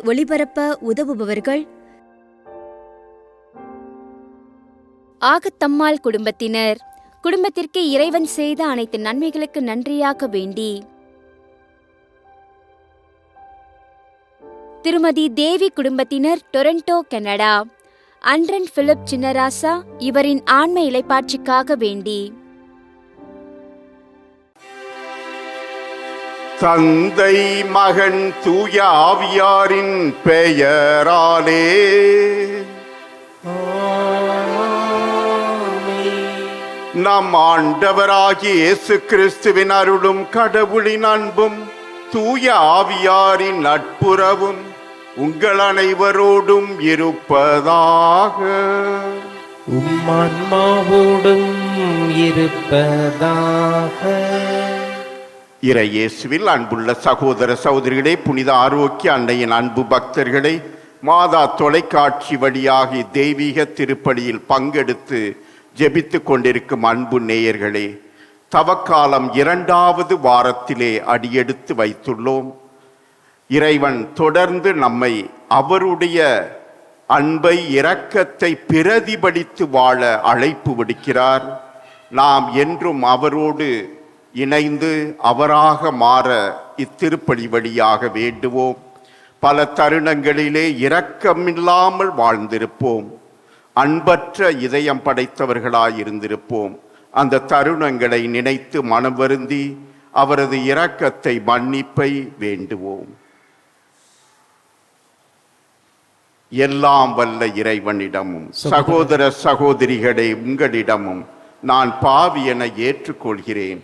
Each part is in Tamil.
ஒளிபரப்ப உதவுபவர்கள் ஆகத்தம்மாள் குடும்பத்தினர். குடும்பத்திற்கு இறைவன் செய்த அனைத்து நன்மைகளுக்கு நன்றியாக வேண்டி திருமதி தேவி குடும்பத்தினர், Toronto, Canada. Anton Philip Chinnarasa இவரின் ஆன்ம இளைப்பாட்சிக்காக வேண்டி தந்தை மகன் தூய ஆவியாரின் பெயராலே நம் ஆண்டவராகிய இயேசு கிறிஸ்துவின் அருளும் கடவுளின் அன்பும் தூய ஆவியாரின் நட்புறவும் உங்கள் அனைவரோடும் இருப்பதாக. உம்மான்மாவோடும் இருப்பதாக. இறை இயேசுவில் அன்புள்ள சகோதர சகோதரிகளே, புனித ஆரோக்கிய அன்னையின் அன்பு பக்தர்களே, மாதா தொலைக்காட்சி வழியாக தெய்வீக திருப்பலியில் பங்கெடுத்து ஜெபித்து கொண்டிருக்கும் அன்பு நேயர்களே, தவக்காலம் 2வது வாரத்திலே அடியெடுத்து வைத்துள்ளோம். இறைவன் தொடர்ந்து நம்மை அவருடைய அன்பை, இரக்கத்தை பிரதிபலித்து வாழ அழைப்பு விடுக்கிறார். நாம் என்றும் அவரோடு இணைந்து அவராக மாற இத்திருப்பலி வழியாக வேண்டுவோம். பல தருணங்களிலே இரக்கமில்லாமல் வாழ்ந்திருப்போம், அன்பற்ற இதயம் படைத்தவர்களாயிருந்திருப்போம். அந்த தருணங்களை நினைத்து மனம் வருந்தி அவரது இரக்கத்தை, மன்னிப்பை வேண்டுவோம். எல்லாம் வல்ல இறைவனிடமும் சகோதர சகோதரிகளே உங்களிடமும் நான் பாவி என ஏற்றுக்கொள்கிறேன்.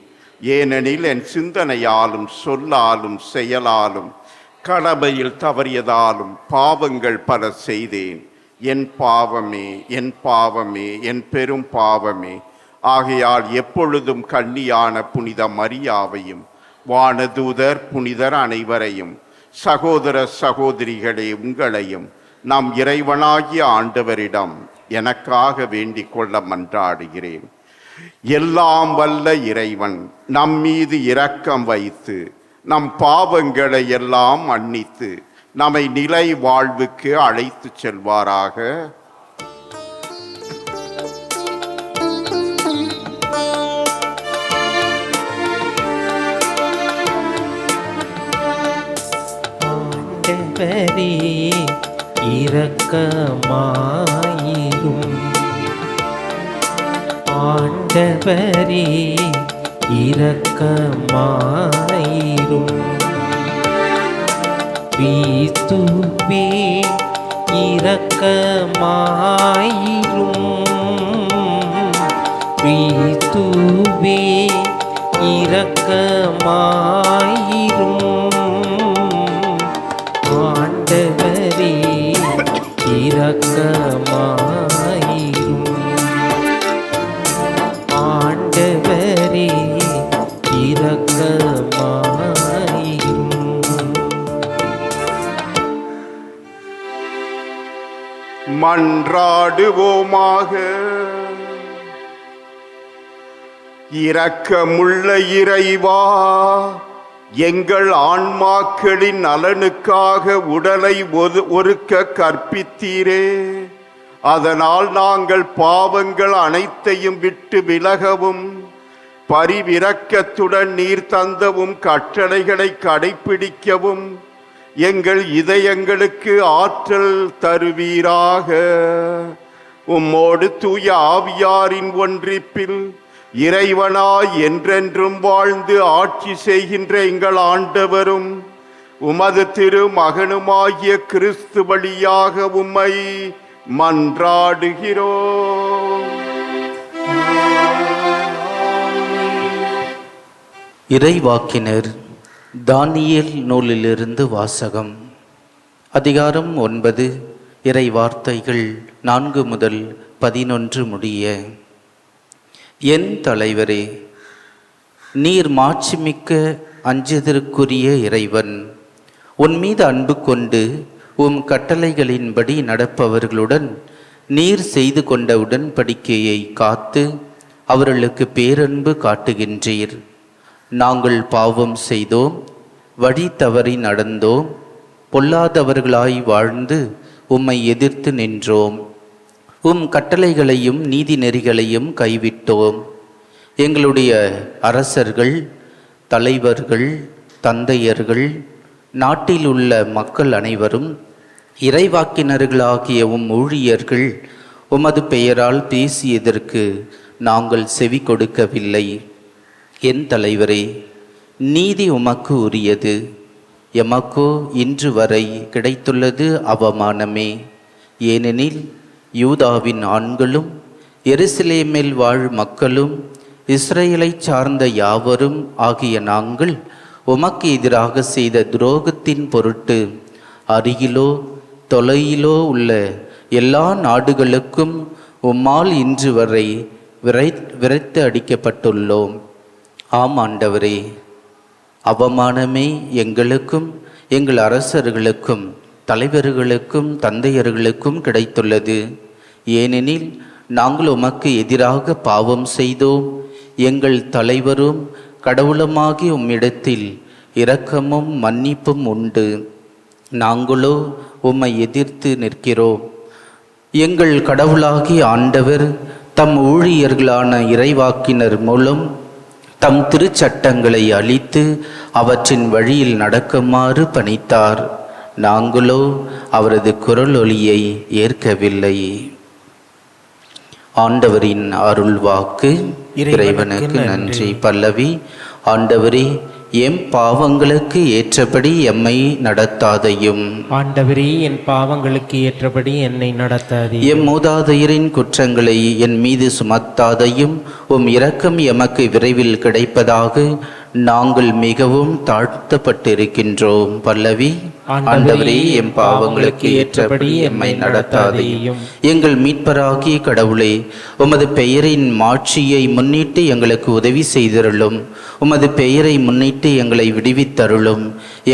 ஏனெனில் என் சிந்தனையாலும் சொல்லாலும் செயலாலும் கடமையில் தவறியதாலும் பாவங்கள் பல செய்தேன். என் பாவமே, என் பாவமே, என் பெரும் பாவமே. ஆகையால் எப்பொழுதும் கன்னியான புனித மரியாவையும் வானதூதர் புனிதர் அனைவரையும் சகோதர சகோதரிகளே உங்களையும் நம் இறைவனாகிய ஆண்டவரிடம் எனக்காக வேண்டிக் கொள்ள மன்றாடுகிறேன். எல்லாம் வல்ல இறைவன் நம் மீது இரக்கம் வைத்து நம் பாவங்களை எல்லாம் மன்னித்து நம்மை நிலை வாழ்வுக்கு அழைத்து செல்வாராக. ஆண்டவரே இரக்கமாயிரும். ஆண்டவரே இரக்கமாயிரும். கிறிஸ்துவே இரக்கமாயிரும். கிறிஸ்துவே இரக்கமாயிரும். ஆண்டவரே இரக்கமாயிரும். ஆண்டவரே இரக்கமாயிரும். மன்றாடுவோமாக. இரக்கமுள்ள இறைவா, எங்கள் ஆன்மாக்களின் நலனுக்காக உடலை ஒருக்க கற்பித்தீரே. அதனால் நாங்கள் பாவங்கள் அனைத்தையும் விட்டு விலகவும் பரிவிரக்கத்துடன் நீர் தந்தவும் கட்டளைகளை கடைப்பிடிக்கவும் எங்கள் இதயங்களுக்கு ஆற்றல் தருவீராக. உம்மோடு தூய ஆவியாரின் ஒன்றிப்பில் இறைவனாய் என்றென்றும் வாழ்ந்து ஆட்சி செய்கின்ற எங்கள் ஆண்டவரும் உமது திரு மகனுமாகிய கிறிஸ்து வழியாக உம்மை மன்றாடுகிறோம். இறைவாக்கினர் தானியேல் நூலிலிருந்து வாசகம். அதிகாரம் 9. இறை வார்த்தைகள் 4 முதல் 11 முடிய. என் தலைவரே, நீர் மாட்சிமிக்க அஞ்சுதற்குரிய இறைவன். உன் மீது அன்பு கொண்டு உம் கட்டளைகளின்படி நடப்பவர்களுடன் நீர் செய்து கொண்ட உடன்படிக்கையை காத்து அவர்களுக்கு பேரன்பு காட்டுகின்றீர். நாங்கள் பாவம் செய்தோம், வழி தவறி நடந்தோம், பொல்லாதவர்களாய் வாழ்ந்து உம்மை எதிர்த்து நின்றோம். உம் கட்டளைகளையும் நீதி நெறிகளையும் கைவிட்டோம். எங்களுடைய அரசர்கள், தலைவர்கள், தந்தையர்கள், நாட்டில் உள்ள மக்கள் அனைவரும், இறைவாக்கினர்களாகிய உம் ஊழியர்கள் உமது பெயரால் பேசியதற்கு நாங்கள் செவி கொடுக்கவில்லை. என் தலைவரே, நீதி உமக்கு உரியது. எமக்கோ இன்று வரை கிடைத்துள்ளது அவமானமே. ஏனெனில் யூதாவின் ஆண்களும் எருசலேமில் வாழ் மக்களும் இஸ்ரேலை சார்ந்த யாவரும் ஆகிய நாங்கள் உமக்கு எதிராக செய்த துரோகத்தின் பொருட்டு அருகிலோ தொலையிலோ உள்ள எல்லா நாடுகளுக்கும் உம்மால் இன்று வரை விரைத்து அடிக்கப்பட்டுள்ளோம். ஆம் ஆண்டவரே, அவமானமே எங்களுக்கும் எங்கள் அரசர்களுக்கும் தலைவர்களுக்கும் தந்தையர்களுக்கும் கிடைத்துள்ளது. ஏனெனில் நாங்கள் உமக்கு எதிராக பாவம் செய்தோம். எங்கள் தலைவரும் கடவுளுமாகி உம்மிடத்தில் இரக்கமும் மன்னிப்பும் உண்டு. நாங்களோ உம்மை எதிர்த்து நிற்கிறோம். எங்கள் கடவுளாகிய ஆண்டவர் தம் ஊழியர்களான இறைவாக்கினர் மூலம் தம் திருச்சட்டங்களை அளித்து அவற்றின் வழியில் நடக்குமாறு பணித்தார். நாங்களோ அவரது குரல் ஒலியை ஏற்கவில்லை. ஆண்டவரின் அருள்வாக்கு. இறைவனுக்கு நன்றி. பல்லவி. ஆண்டவரே, எம் பாவங்களுக்கு ஏற்றபடி எம்மை நடத்தாதையும். ஆண்டவரே, என் பாவங்களுக்கு ஏற்றபடி என்னை நடத்தாதே. எம் மூதாதையரின் குற்றங்களை என் மீது சுமத்தாதையும். உம் இரக்கம் எமக்கு விரைவில் கிடைப்பதாக நாங்கள் மிகவும் தாழ்த்தப்பட்டிருக்கின்றோம். பல்லவி. ஆண்டவரே, எம் பாவங்களுக்கு ஏற்றபடி எம்மை நடத்தாதையும். எங்கள் மீட்பராகிய கடவுளே, உமது பெயரின் மாட்சியை முன்னிட்டு எங்களுக்கு உதவி செய்தருளும். உமது பெயரை முன்னிட்டு எங்களை விடுவித்தருளும்.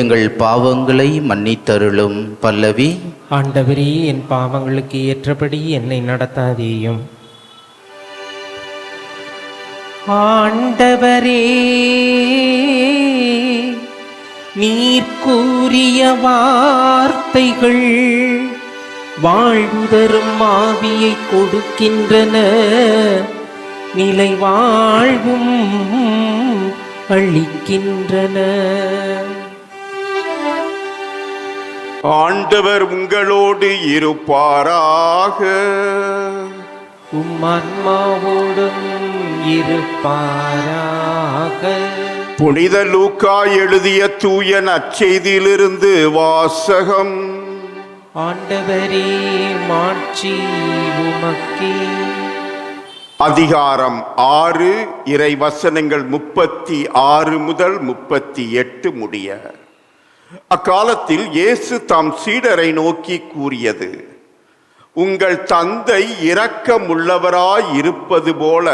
எங்கள் பாவங்களை மன்னித்தருளும். பல்லவி. ஆண்டவரே, என் பாவங்களுக்கு ஏற்றபடி என்னை நடத்தாதேயும். ஆண்டவரே, நீர் கூறிய வார்த்தைகள் வாழ்வு தரும் ஆவியை கொடுக்கின்றன, நிலை வாழ்வும் அளிக்கின்றன. ஆண்டவர் உங்களோடு இருப்பாராக. உம் ஆன்மாவோடும் இருப்பாராக. புனித லூக்கா எழுதிய தூய நற்செய்தியிலிருந்து வாசகம். ஆண்டவரே, மாட்சி உமக்கே. அதிகாரம் 6, இறை வசனங்கள் 36 முதல் 38 முடிய. அக்காலத்தில் இயேசு தாம் சீடரை நோக்கி கூறியது: உங்கள் தந்தை இரக்கமுள்ளவராய் இருப்பது போல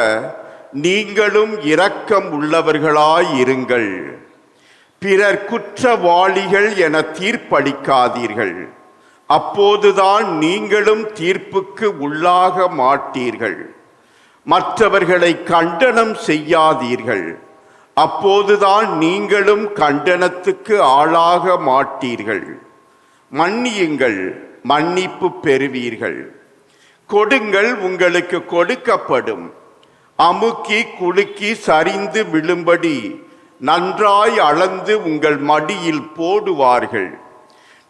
நீங்களும் இரக்கம் உள்ளவர்களாய் இருங்கள். பிறர் குற்றவாளிகள் என தீர்ப்பளிக்காதீர்கள். அப்போதுதான் நீங்களும் தீர்ப்புக்கு உள்ளாக மாட்டீர்கள். மற்றவர்களை கண்டனம் செய்யாதீர்கள். அப்போதுதான் நீங்களும் கண்டனத்துக்கு ஆளாக மாட்டீர்கள். மன்னியுங்கள், மன்னிப்பு பெறுவீர்கள். கொடுங்கள், உங்களுக்கு கொடுக்கப்படும். அமுக்கி குலுக்கி சரிந்து விழும்படி நன்றாய் அளந்து உங்கள் மடியில் போடுவார்கள்.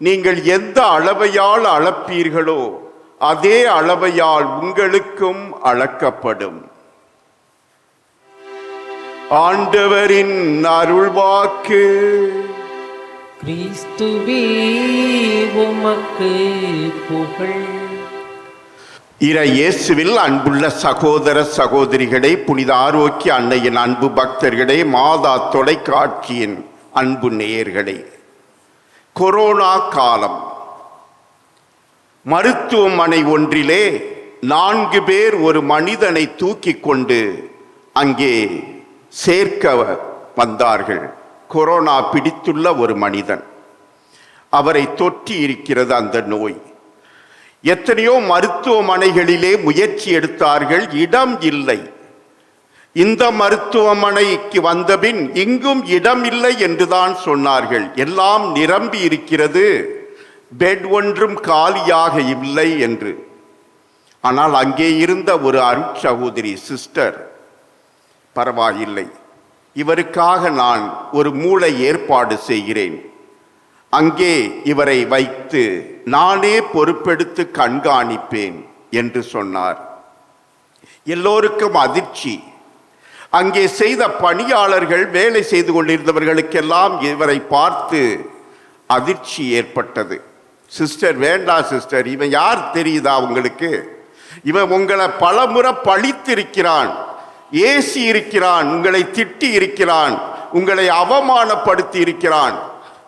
நீங்கள் எந்த அளவையால் அளப்பீர்களோ அதே அளவையால் உங்களுக்கும் அளக்கப்படும். ஆண்டவரின் அருள்வாக்கு. கிறிஸ்துவே, உமக்கு புகழ். இறை இயேசுவில் அன்புள்ள சகோதர சகோதரிகளே, புனித ஆரோக்கிய அன்னையின் அன்பு பக்தர்களே, மாதா தொலைக்காட்சியின் அன்பு நேயர்களே, கொரோனா காலம். மருத்துவமனை ஒன்றிலே 4 பேர் ஒரு மனிதனை தூக்கி கொண்டு அங்கே சேர்க்க வந்தார்கள். கொரோனா பிடித்துள்ள ஒரு மனிதன். அவரை தொற்றி இருக்கிறது அந்த நோய். எத்தனையோ மருத்துவமனைகளிலே முயற்சி எடுத்தார்கள், இடம் இல்லை. இந்த மருத்துவமனைக்கு வந்தபின் இங்கும் இடம் இல்லை என்றுதான் சொன்னார்கள். எல்லாம் நிரம்பி இருக்கிறது, பெட் ஒன்றும் காலியாக இல்லை என்று. ஆனால் அங்கே இருந்த ஒரு அருட்சகோதரி சிஸ்டர், பரவாயில்லை, இவருக்காக நான் ஒரு மூளை ஏற்பாடு செய்கிறேன், அங்கே இவரை வைத்து நானே பொறுப்பெடுத்து கண்காணிப்பேன் என்று சொன்னார். எல்லோருக்கும் அதிர்ச்சி. அங்கே செய்த பணியாளர்கள், வேலை செய்து கொண்டிருந்தவர்களுக்கெல்லாம் இவரை பார்த்து அதிர்ச்சி ஏற்பட்டது. சிஸ்டர், வேண்டாம் சிஸ்டர், இவன் யார் தெரியுதா உங்களுக்கு? இவன் உங்களை பலமுறை பழித்திருக்கிறான், ஏசி இருக்கிறான், உங்களை திட்டி இருக்கிறான், உங்களை அவமானப்படுத்தி இருக்கிறான்,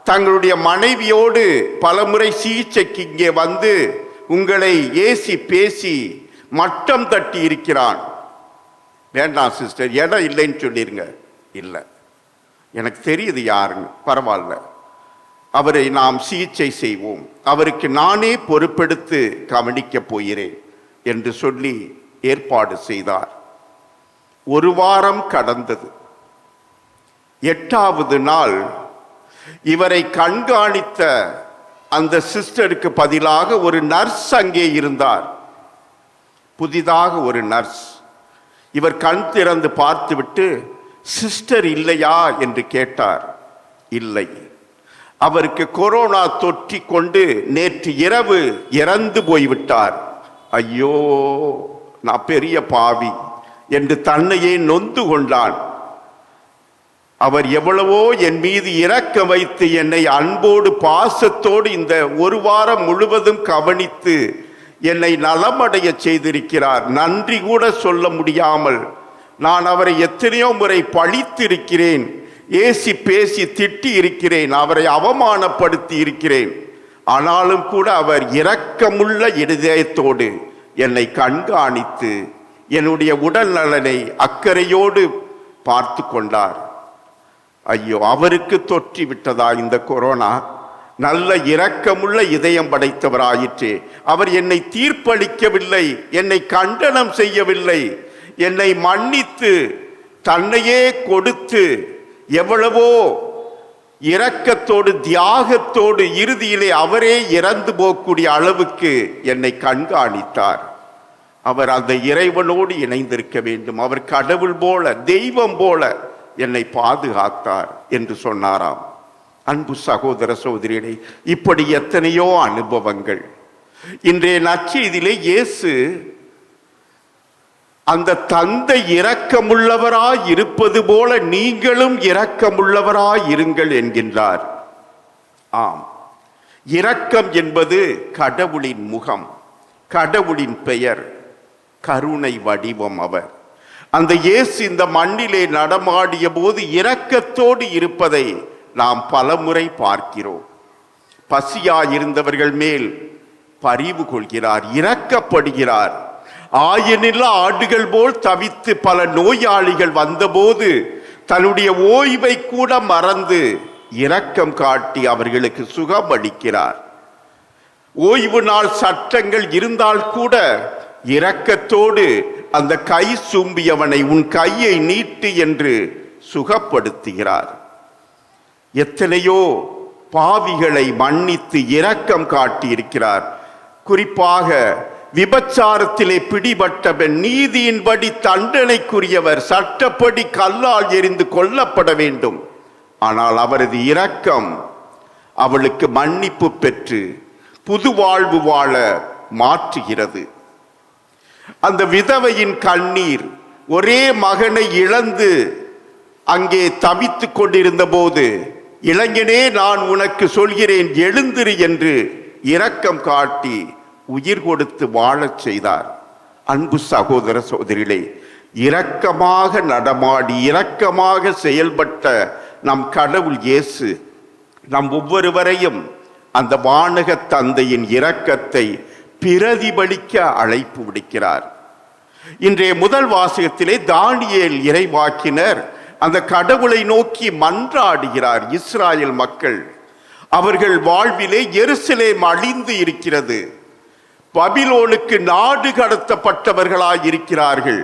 தங்களுடைய மனைவியோடு பலமுறை சிகிச்சைக்கு இங்கே வந்து உங்களை ஏசி பேசி மட்டம் தட்டி இருக்கிறான். வேண்டாம் சிஸ்டர், இடம் இல்லைன்னு சொல்லிருங்க. இல்லை, எனக்கு தெரியுது யாருன்னு, பரவாயில்ல, அவரை நாம் சிகிச்சை செய்வோம், அவருக்கு நானே பொறுப்பெடுத்து கவனிக்கப் போகிறேன் என்று சொல்லி ஏற்பாடு செய்தார். ஒரு வாரம் கடந்தது. 8வது நாள் இவரை கண்காணித்த அந்த சிஸ்டருக்கு பதிலாக ஒரு நர்ஸ் அங்கே இருந்தார். புதிதாக ஒரு நர்ஸ். இவர் கண் திறந்து பார்த்துவிட்டு, சிஸ்டர் இல்லையா என்று கேட்டார். இல்லை, அவருக்கு கொரோனா தொற்றி கொண்டு நேற்று இரவு இறந்து போய்விட்டார். ஐயோ, நான் பெரிய பாவி என்று தன்னையே நொந்து கொண்டான். அவர் எவ்வளவோ என் மீது இரக்க வைத்து என்னை அன்போடு பாசத்தோடு இந்த ஒரு வாரம் முழுவதும் கவனித்து என்னை நலமடைய செய்திருக்கிறார். நன்றி கூட சொல்ல முடியாமல் நான் அவரை எத்தனையோ முறை பழித்திருக்கிறேன், ஏசி பேசி திட்டி இருக்கிறேன், அவரை அவமானப்படுத்தி இருக்கிறேன். ஆனாலும் கூட அவர் இரக்கமுள்ள இதயத்தோடு என்னை கண்காணித்து என்னுடைய உடல் நலனை அக்கறையோடு பார்த்து கொண்டார். ஐயோ, அவருக்கு தொற்றி விட்டதா இந்த கொரோனா? நல்ல இரக்கமுள்ள இதயம் படைத்தவராயிற்றே. அவர் என்னை தீர்ப்பளிக்கவில்லை, என்னை கண்டனம் செய்யவில்லை, என்னை மன்னித்து தன்னையே கொடுத்து எவ்வளவோ இரக்கத்தோடு தியாகத்தோடு இறுதியிலே அவரே இறந்து போகக்கூடிய அளவுக்கு என்னை கண்காணித்தார். அவர் அந்த இறைவனோடு இணைந்திருக்க வேண்டும், அவர் கடவுள் போல தெய்வம் போல என்னை பாதுகாத்தார் என்று சொன்னாராம். அன்பு சகோதர சகோதரிகளே, இப்படி எத்தனையோ அனுபவங்கள். இன்றைய நற்செய்தியிலே இயேசு அந்த தந்தை இரக்கமுள்ளவராய் இருப்பது போல நீங்களும் இரக்கமுள்ளவராய் இருங்கள் என்கின்றார். ஆம், இரக்கம் என்பது கடவுளின் முகம், கடவுளின் பெயர், கருணை வடிவம் அவர். அந்த இயேசு இந்த மண்ணிலே நடமாடிய போது இரக்கத்தோடு இருப்பதை நாம் பலமுறை பார்க்கிறோம். பசியாயிருந்தவர்கள் மேல் பரிவு கொள்கிறார், இரக்கப்படுகிறார். ஆயனில்லா ஆடுகள் போல் தவித்து பல நோயாளிகள் வந்தபோது தன்னுடைய ஓய்வை கூட மறந்து இரக்கம் காட்டி அவர்களுக்கு சுகம் அளிக்கிறார். ஓய்வு நாள் சட்டங்கள் இருந்தால் கூட இரக்கத்தோடு அந்த கை சூம்பியவனை உன் கையை நீட்டு என்று சுகப்படுத்துகிறார். எத்தனையோ பாவிகளை மன்னித்து இரக்கம் காட்டியிருக்கிறார். குறிப்பாக விபச்சாரத்திலே பிடிபட்டவன் நீதியின்படி தண்டனைக்குரியவர், சட்டப்படி கல்லால் எறிந்து கொல்லப்பட வேண்டும். ஆனால் அவரது இரக்கம் அவளுக்கு மன்னிப்பு பெற்று புது வாழ்வு வாழ மாற்றுகிறது. அந்த விதவையின் கண்ணீர், ஒரே மகனை இழந்து அங்கே தவித்து கொண்டிருந்த போது, இளைஞனே நான் உனக்கு சொல்கிறேன் எழுந்திரு என்று இரக்கம் காட்டி உயிர் கொடுத்து வாழச் செய்தார். அன்பு சகோதர சகோதரிகளே, இரக்கமாக நடமாடி இரக்கமாக செயல்பட்ட நம் கடவுள் இயேசு நம் ஒவ்வொருவரையும் அந்த வானக தந்தையின் இரக்கத்தை பிரதிபலிக்க அழைப்பு விடுக்கிறார். இன்றைய முதல் வாசகத்திலே தானியேல் இறைவாக்கினர் அந்த கடவுளை நோக்கி மன்றாடுகிறார். இஸ்ராயேல் மக்கள், அவர்கள் வாழ்விலே எருசலேம் அழிந்து இருக்கிறது, பபிலோனுக்கு நாடு கடத்தப்பட்டவர்களாய் இருக்கிறார்கள்,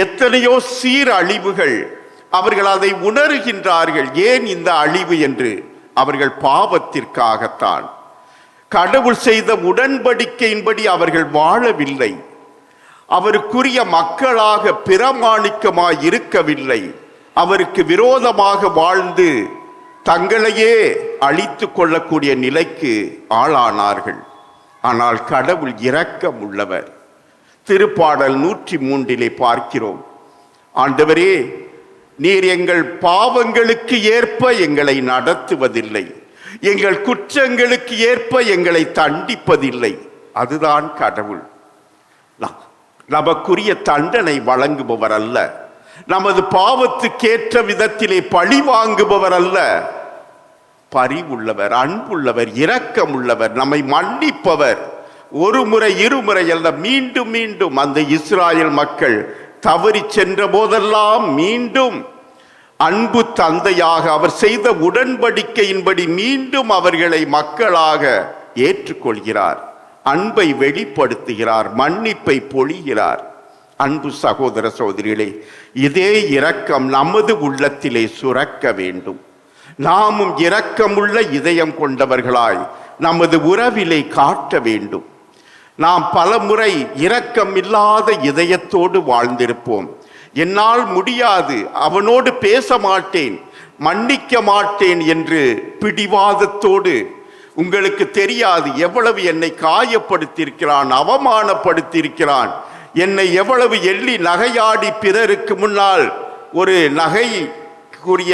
எத்தனையோ சீரழிவுகள், அவர்கள் அதை உணர்கின்றார்கள். ஏன் இந்த அழிவு என்று? அவர்கள் பாவத்திற்காகத்தான். கடவுள் செய்த உடன்படிக்கையின்படி அவர்கள் வாழவில்லை. அவருக்குரிய மக்களாக பிரமாணிக்கமாய் இருக்கவில்லை. அவருக்கு விரோதமாக வாழ்ந்து தங்களையே அழித்து கொள்ளக்கூடிய நிலைக்கு ஆளானார்கள். ஆனால் கடவுள் இரக்கம் உள்ளவர். திருப்பாடல் 103 பார்க்கிறோம், ஆண்டவரே, நீர் எங்கள் பாவங்களுக்கு ஏற்ப எங்களை நடத்துவதில்லை, எங்கள் குற்றங்களுக்கு ஏற்ப எங்களை தண்டிப்பதில்லை. அதுதான் கடவுள். நமக்குரிய தண்டனை வழங்குபவர் அல்ல, நமது பாவத்துக்கேற்ற விதத்திலே பழி வாங்குபவர் அல்ல. பரிவுள்ளவர், அன்புள்ளவர், இரக்கமுள்ளவர், நம்மை மன்னிப்பவர். ஒரு முறை இருமுறை அல்ல, மீண்டும் மீண்டும் அந்த இஸ்ராயல் மக்கள் தவறி சென்ற போதெல்லாம் மீண்டும் அன்பு தந்தையாக அவர் செய்த உடன்படிக்கையின்படி மீண்டும் அவர்களை மக்களாக ஏற்றுக்கொள்கிறார். அன்பை வெளிப்படுத்துகிறார், மன்னிப்பை பொழிகிறார். அன்பு சகோதர சகோதரிகளே, இதே இரக்கம் நமது உள்ளத்திலே சுரக்க வேண்டும். நாமும் இரக்கமுள்ள இதயம் கொண்டவர்களாய் நமது உறவிலே காட்ட வேண்டும். நாம் பலமுறை இரக்கம் இல்லாத இதயத்தோடு வாழ்ந்திருப்போம். என்னால் முடியாது, அவனோடு பேச மாட்டேன், மன்னிக்க மாட்டேன் என்று பிடிவாதத்தோடு, உங்களுக்கு தெரியாது எவ்வளவு என்னை காயப்படுத்தியிருக்கிறான், அவமானப்படுத்தியிருக்கிறான், என்னை எவ்வளவு எள்ளி நகையாடி பிறருக்கு முன்னால் ஒரு நகைக்குரிய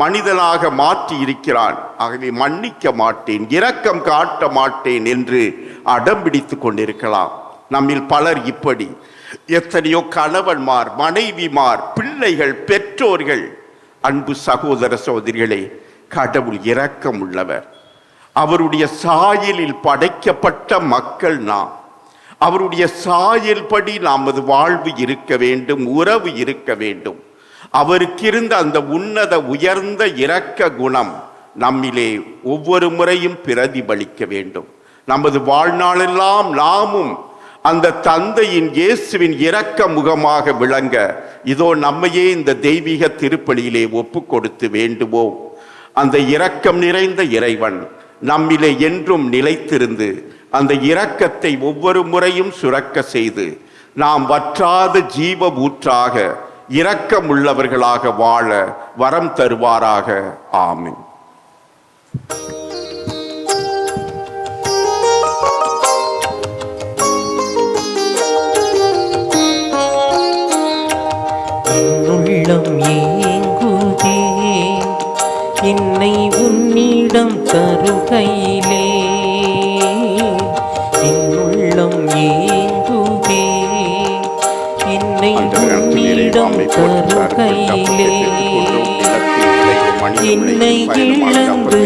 மனிதனாக மாற்றி இருக்கிறான், ஆகவே மன்னிக்க மாட்டேன், இரக்கம் காட்ட மாட்டேன் என்று அடம்பிடித்து கொண்டிருக்கலாம். நம்மில் பலர் இப்படி, எத்தனையோ கணவன்மார், மனைவிமார், பிள்ளைகள், பெற்றோர்கள். அன்பு சகோதர சகோதரிகளே, கடவுள் இரக்கம் உள்ளவர். அவருடைய சாயலில் படைக்கப்பட்ட மக்கள் நாம். அவருடைய சாயல் படி நமது வாழ்வு இருக்க வேண்டும், உறவு இருக்க வேண்டும். அவருக்கு இருந்த அந்த உன்னத உயர்ந்த இரக்க குணம் நம்மிலே ஒவ்வொரு முறையும் பிரதிபலிக்க வேண்டும். நமது வாழ்நாளெல்லாம் நாமும் அந்த தந்தையின் இயேசுவின் இரக்க முகமாக விளங்க இதோ நம்மையே இந்த தெய்வீக திருப்பலியிலே ஒப்பு கொடுத்து வேண்டுவோம். அந்த இரக்கம் நிறைந்த இறைவன் நம்மிலே என்றும் நிலைத்திருந்து அந்த இரக்கத்தை ஒவ்வொரு முறையும் சுரக்க செய்து நாம் வற்றாத ஜீவ ஊற்றாக இரக்கமுள்ளவர்களாக வாழ வரம் தருவாராக. ஆமென். உள்ளம் ஏங்குதே என்னை உன்னிடம் தருகையிலே, என் உள்ளம் ஏங்குதே என்னை உன்னிடம் தருகையிலே, என்னை இழந்து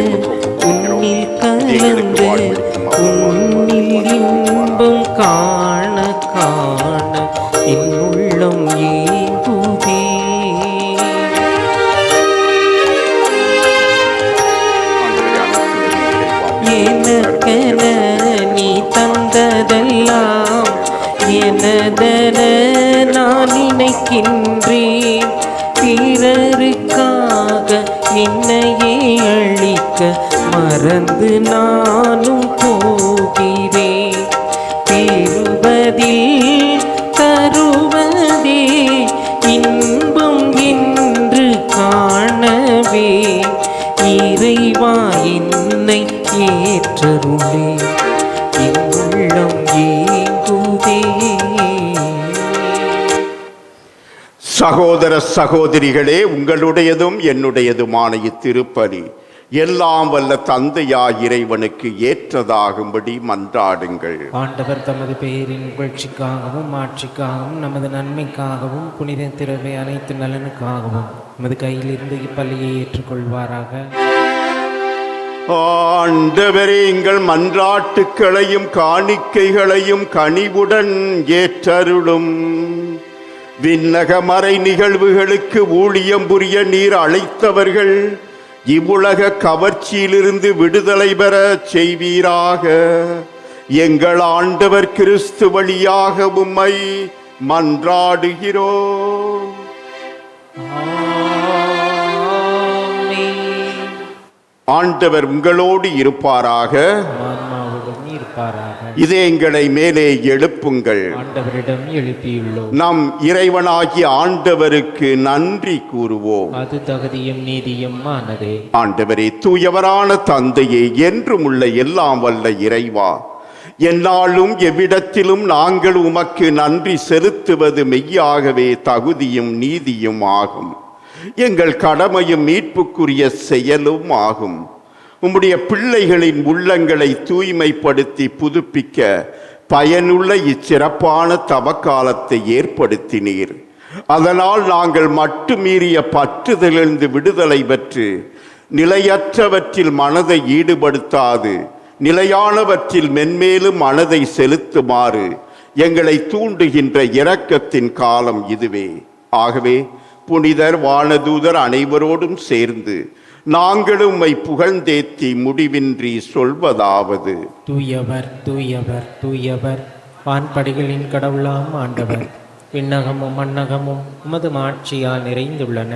உன்னில் கலந்து உன்னில் இன்பம் காண காண என் உள்ளம் ஏங்குதே. எனக்கென நீ தந்ததெல்லாம் எனதென நான் நினைக்கின்றேன். பிறருக்காக என்னையே அழிக்க மறந்து நானும் போகிறேன். பெறுவதில் தருவதே இன்பம் என்று காணவே இறைவா என்னை ஏற்றருளே, என் உள்ளம் ஏங்குதே. சகோதர சகோதரிகளே, உங்களுடையதும் என்னுடையதுமான இத்திருப்பலி எல்லாம் வல்ல தந்தையாய் இறைவனுக்கு ஏற்றதாகும்படி மன்றாடுங்கள். ஆண்டவர் தமது பெயரின் புகழ்ச்சிக்காகவும் ஆட்சிக்காகவும் நமது நன்மைக்காகவும் புனித திரவை அனைத்து நலனுக்காகவும் நமது கையிலிருந்து இப்பள்ளியை ஏற்றுக்கொள்வாராக. ஆண்டவரே, எங்கள் மன்றாட்டுக்களையும் காணிக்கைகளையும் கனிவுடன் ஏற்றருளும். விண்ணக மறை நிகழ்வுகளுக்கு ஊழியம் புரிய நீர் அழைத்தவர்கள் இவ்வுலக கவர்ச்சியிலிருந்து விடுதலை பெற செய்வீராக. எங்கள் ஆண்டவர் கிறிஸ்து வழியாக உம்மை மன்றாடுகிறோம். ஆண்டவர் உங்களோடு இருப்பாராக. பார்ப்பாராக. இதயங்களை மேலே எழுப்புங்கள். ஆண்டவரிடம் எழுப்பியுள்ளோம். நம் இறைவனாகிய ஆண்டவருக்கு நன்றி கூறுவோம். அது தகுதியும் நீதியும் ஆனதே. ஆண்டவரே, தூயவரான தந்தையே, என்றும் உள்ள எல்லாம் வல்ல இறைவா, எந்நாளும் எவ்விடத்திலும் நாங்கள் உமக்கு நன்றி செலுத்துவது மெய்யாகவே தகுதியும் நீதியும் ஆகும். எங்கள் கடமையும் மீட்புக்குரிய செயலும் ஆகும். உம்முடைய பிள்ளைகளின் உள்ளங்களை தூய்மைப்படுத்தி புதுப்பிக்க பயனுள்ள இச்சிறப்பான தவக்காலத்தை ஏற்படுத்தினீர். அதனால் நாங்கள் மட்டுமீறிய பற்றுதலிருந்து விடுதலை பெற்று நிலையற்றவற்றில் மனதை ஈடுபடுத்தாது நிலையானவற்றில் மென்மேலும் மனதை செலுத்துமாறு எங்களை தூண்டுகின்ற இரக்கத்தின் காலம் இதுவே. ஆகவே புனிதர் வானதூதர் அனைவரோடும் சேர்ந்து நாங்களும் உம்மை புகழ்ந்தேத்தி முடிவின்றி சொல்வதாவது: தூயவர் தூயவர் தூயவர், வான்படைகளின் கடவுளாம் ஆண்டவர். விண்ணகமும் மண்ணகமும் உமது ஆட்சியால் நிறைந்துள்ளன.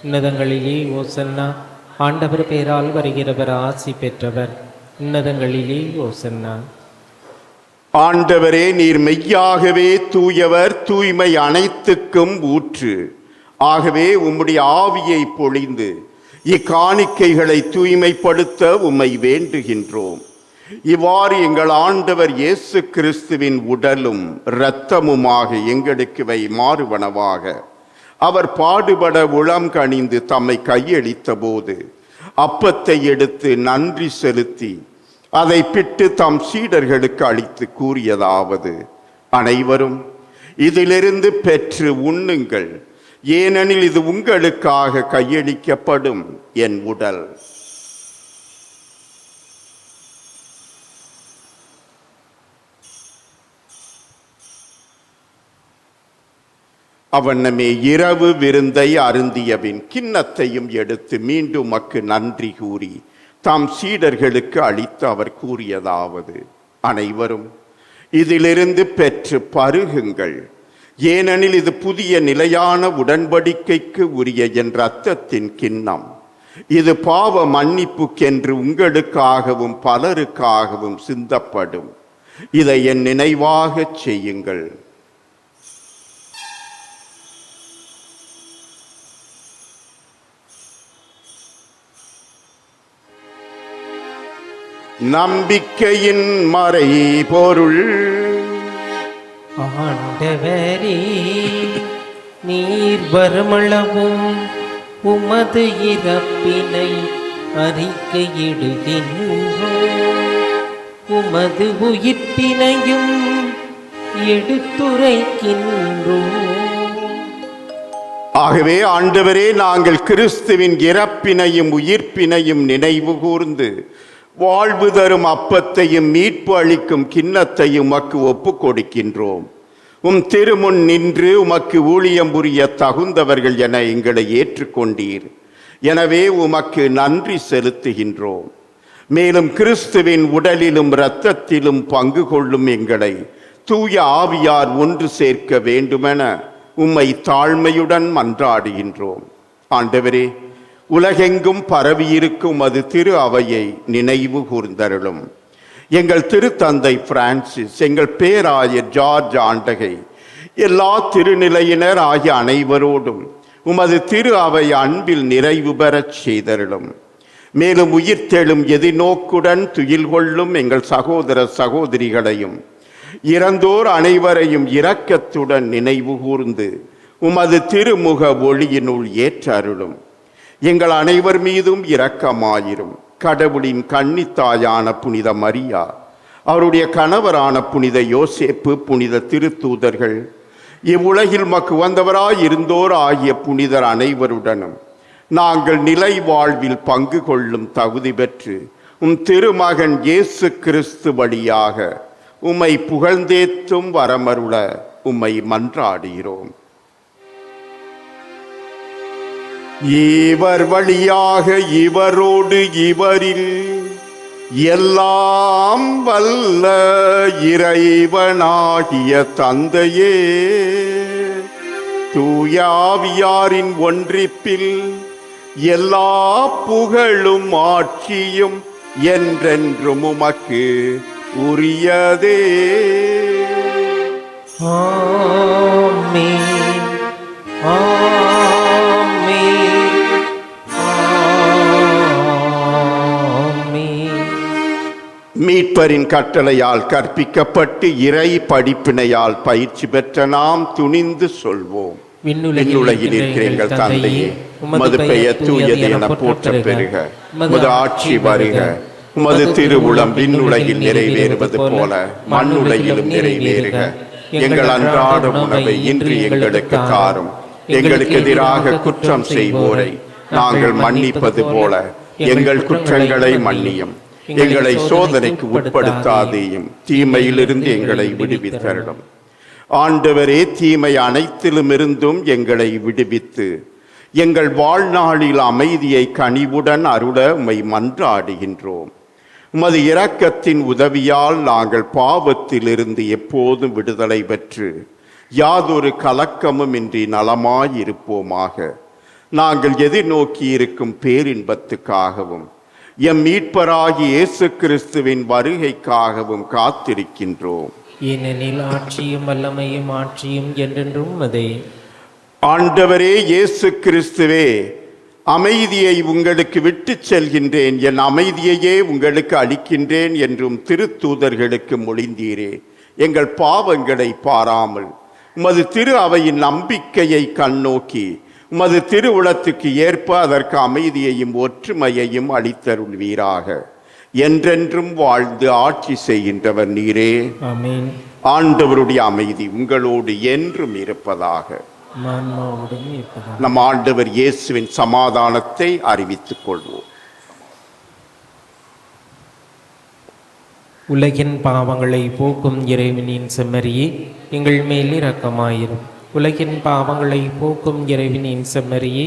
உன்னதங்களிலே ஓசன்னா. ஆண்டவர் பெயரால் வருகிறவர் ஆசி பெற்றவர். உன்னதங்களிலே ஓசன்னா. ஆண்டவரே, நீர் மெய்யாகவே தூயவர், தூய்மை அனைத்துக்கும் ஊற்று. ஆகவே உம்முடைய ஆவியை பொழிந்து இக்காணிக்கைகளை தூய்மைப்படுத்த உம்மை வேண்டுகின்றோம். இவ்வாறு எங்கள் ஆண்டவர் இயேசு கிறிஸ்துவின் உடலும் இரத்தமுமாக எங்களுக்கு வை மாறுவனவாக. அவர் பாடுபட உளம் கனிந்து தம்மை கையளித்த போது அப்பத்தை எடுத்து நன்றி செலுத்தி அதை பிட்டு தம் சீடர்களுக்கு அளித்து கூறியதாவது: அனைவரும் இதிலிருந்து பெற்று உண்ணுங்கள், ஏனெனில் இது உங்களுக்காக கையளிக்கப்படும் என் உடல். அவனமே இரவு விருந்தை அருந்தியபின் கிண்ணத்தையும் எடுத்து மீண்டும் உமக்கு நன்றி கூறி தாம் சீடர்களுக்கு அளித்து அவர் கூறியதாவது: அனைவரும் இதிலிருந்து பெற்று பருகுங்கள், ஏனெனில் இது புதிய நிலையான உடன்படிக்கைக்கு உரிய என் இரத்தத்தின் கிண்ணம். இது பாவ மன்னிப்புக்கென்று உங்களுக்காகவும் பலருக்காகவும் சிந்தப்படும். இதை என் நினைவாக செய்யுங்கள். நம்பிக்கையின் மறை பொருள். ஆண்டவரே, நீர் வருமளவும் உமது இறப்பினை அறிக்கையிடுகின்றோம், உமது உயிர்ப்பினையும் எடுத்துரைக்கின்றோம். ஆகவே ஆண்டவரே, நாங்கள் கிறிஸ்துவின் இறப்பினையும் உயிர்ப்பினையும் நினைவு கூர்ந்து வாழ்வு தரும் அப்பத்தையும் மீட்பு அளிக்கும் கிண்ணத்தையும் உமக்கு ஒப்பு கொடுக்கின்றோம். உம் திருமுன் நின்று உமக்கு ஊழியம் புரிய தகுந்தவர்கள் என எங்களை ஏற்றுக்கொண்டீர். எனவே உமக்கு நன்றி செலுத்துகின்றோம். மேலும் கிறிஸ்துவின் உடலிலும் இரத்தத்திலும் பங்கு கொள்ளும் எங்களை தூய ஆவியார் ஒன்று சேர்க்க வேண்டுமென உம்மை தாழ்மையுடன் மன்றாடுகின்றோம். ஆண்டவரே, உலகெங்கும் பரவியிருக்கும் அது திரு அவையை நினைவு கூர்ந்தருளும். எங்கள் திருத்தந்தை பிரான்சிஸ், எங்கள் பேராயர் ஜார்ஜ் ஆண்டகை, எல்லா திருநிலையினர் ஆகிய அனைவரோடும் உமது திரு அவை அன்பில் நிறைவு பெறச் செய்தருளும். மேலும் உயிர்த்தெழும் எதிர்நோக்குடன் துயில் கொள்ளும் எங்கள் சகோதர சகோதரிகளையும் இறந்தோர் அனைவரையும் இரக்கத்துடன் நினைவு கூர்ந்து உமது திருமுக ஒளியினுள் ஏற்றருளும். எங்கள் அனைவர் மீதும் இரக்கமாயிரும். கடவுளின் கன்னித்தாயான புனித மரியா, அவருடைய கணவரான புனித யோசேப்பு, புனித திருத்தூதர்கள், இவ்வுலகில் மக்கு வந்தவராய் இருந்தோர் ஆகிய புனிதர் அனைவருடனும் நாங்கள் நிலை வாழ்வில் பங்கு கொள்ளும் தகுதி பெற்று உம் திருமகன் இயேசு கிறிஸ்து வழியாக உம்மை புகழ்ந்தேத்தும் வரமருள உம்மை மன்றாடுகிறோம். இவர் வழியாக இவரோடு இவரில் எல்லாம் வல்ல இறைவனாகிய தந்தையே, தூய ஆவியாரின் ஒன்றிப்பில் எல்லா புகழும் ஆட்சியும் என்றென்றும் உமக்கு உரியதே. ஆமென். ஆமென். ஆமென். மீட்பரின் கட்டளையால் கற்பிக்கப்பட்டு இறை படிப்பினையால் பயிற்சி பெற்ற நாம் துணிந்து சொல்வோம். விண்ணுலகில் இருக்கிற எங்கள் தந்தையே, உமது பெயர் தூயது என போற்றப் பெறுக. உமது ஆட்சி வருக. உமது திருவுளம் விண்ணுலகில் நிறைவேறுவது போல மண்ணுலகிலும் நிறைவேறுக. எங்கள் அன்றாட உணவை இன்று எங்களுக்கு தாரும். எங்களுக்கு எதிராக குற்றம் செய்வோரை நாங்கள் மன்னிப்பது போல எங்கள் குற்றங்களை மன்னியும். எங்களை சோதனைக்கு உட்படுத்தாதேயும், தீமையிலிருந்து எங்களை விடுவித்தருளும். ஆண்டவரே, தீமை அனைத்திலும் இருந்தும் எங்களை விடுவித்து எங்கள் வாழ்நாளில் அமைதியை கனிவுடன் அருள உம்மை மன்றாடுகின்றோம். உமது இரக்கத்தின் உதவியால் நாங்கள் பாவத்திலிருந்து எப்போதும் விடுதலை பெற்று யாதொரு கலக்கமும் இன்றி நலமாயிருப்போமாக. நாங்கள் எதிர்நோக்கி இருக்கும் பேரின்பத்துக்காகவும் எம் மீட்பராகிய இயேசு கிறிஸ்துவின் வருகைக்காகவும் காத்திருக்கின்றோம். ஏனெனில் ஆட்சியும் வல்லமையும் ஆட்சியும் என்றென்றும் உமதே. ஆண்டவரே இயேசு கிறிஸ்துவே, அமைதியை உங்களுக்கு விட்டுச் செல்கின்றேன், என் அமைதியையே உங்களுக்கு அளிக்கின்றேன் என்றும் திருத்தூதர்களுக்கு மொழிந்தீரே. எங்கள் பாவங்களை பாராமல் உமது திரு அவையின் நம்பிக்கையை கண்ணோக்கி உமது திருவுளத்துக்கு ஏற்ப அதற்கு அமைதியையும் ஒற்றுமையையும் அளித்தருள்வீராக. என்றென்றும் வாழ்ந்து ஆட்சி செய்கின்றவர் நீரே. ஆமென். ஆண்டவருடைய அமைதி உங்களோடு என்றும் இருப்பதாக. ஆன்மாவோடும் இருப்பதாக. நம் ஆண்டவர் இயேசுவின் சமாதானத்தை அறிவித்துக் கொள்வோம். உலகின் பாவங்களை போக்கும் இறைவனின் செம்மறியே, எங்கள் மேல் இரக்கமாயிரும். உலகின் பாவங்களை போக்கும் இறைவனின் செம்மறியே,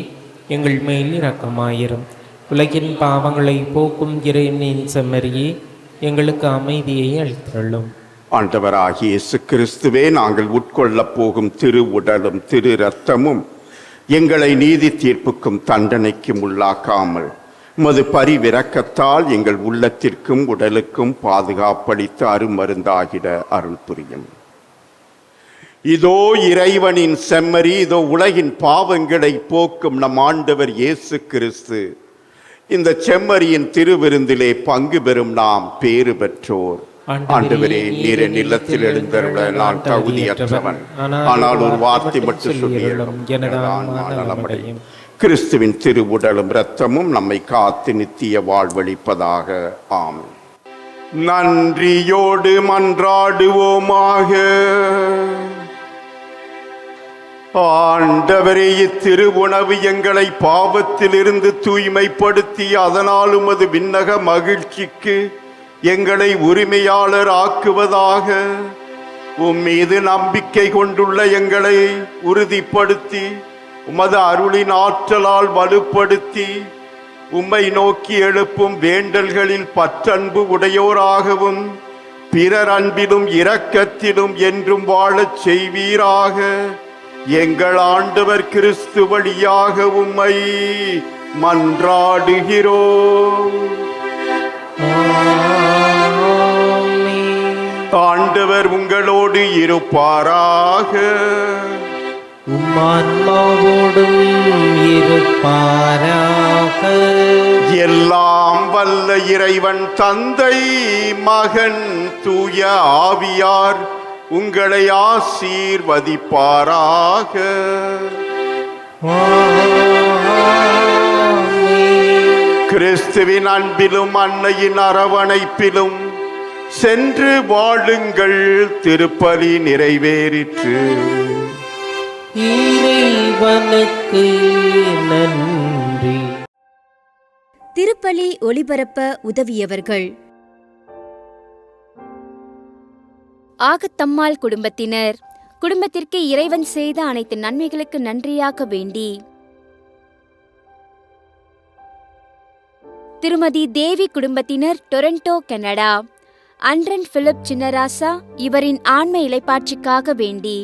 எங்கள் மேல் இரக்கமாயிரும். உலகின் பாவங்களை போக்கும் இறைவனின் செம்மறியே, எங்களுக்கு அமைதியை அளித்தருளும். ஆண்டவராகிய இயேசு கிறிஸ்துவே, நாங்கள் உட்கொள்ளப் போகும் திரு உடலும் திரு இரத்தமும் எங்களை நீதி தீர்ப்புக்கும் தண்டனைக்கும் உள்ளாக்காமல் உமது பரிவிரக்கத்தால் எங்கள் உள்ளத்திற்கும் உடலுக்கும் பாதுகாப்பளித்து அருமருந்தாகிட அருள் புரியும். இதோ இறைவனின் செம்மறி, இதோ உலகின் பாவங்களை போக்கும் நம் ஆண்டவர் இயேசு கிறிஸ்து. இந்த செம்மறியின் திருவிருந்திலே பங்கு பெறும் நாம் பேறு பெற்றோர். ஆண்டவரே, நீர் என் இல்லத்தில் எழுந்தருள நான் தகுதியற்றவன், ஆனால் ஒரு வார்த்தை மட்டும் சொல்லியலும் நலமடையும். கிறிஸ்துவின் திரு உடலும் இரத்தமும் நம்மை காத்து நித்திய வாழ்வளிப்பதாக. ஆமென். நன்றியோடு மன்றாடுவோமாக. ஆண்டவரே, இத்திரு உணவு எங்களை பாவத்திலிருந்து தூய்மைப்படுத்தி அதனால் உமது விண்ணக மகிழ்ச்சிக்கு எங்களை உரிமையாளர் ஆக்குவதாக. உம்மீது நம்பிக்கை கொண்டுள்ள எங்களை உறுதிப்படுத்தி உமது அருளின் ஆற்றலால் வலுப்படுத்தி உம்மை நோக்கி எழுப்பும் வேண்டல்களில் பற்றன்பு உடையோராகவும் பிறர் அன்பிலும் இரக்கத்திலும் என்றும் வாழச் செய்வீராக. எங்கள் ஆண்டவர் கிறிஸ்து வழியாக உம்மை மன்றாடுகிறோம். ஆண்டவர் உங்களோடு இருப்பாராக. உம்மான்மாவோடும் இருப்பாராக. எல்லாம் வல்ல இறைவன் தந்தை, மகன், தூய ஆவியார் உங்களை ஆசீர்வதிப்பாராக. கிறிஸ்துவின் அன்பிலும் அன்னையின் அரவணைப்பிலும் சென்று வாழுங்கள். திருப்பலி நிறைவேறிற்று. இறைவனுக்கு நன்றி. திருப்பலி ஒளிபரப்ப உதவியவர்கள்: ஆகத்தம்மாள் குடும்பத்தினர். குடும்பத்திற்கு இறைவன் செய்த அனைத்து நன்மைகளுக்கு நன்றியாக வேண்டி திருமதி தேவி குடும்பத்தினர், Toronto, Canada. Anton Philip Chinnarasa, இவரின் ஆன்ம இளைப்பாட்சிக்காக வேண்டி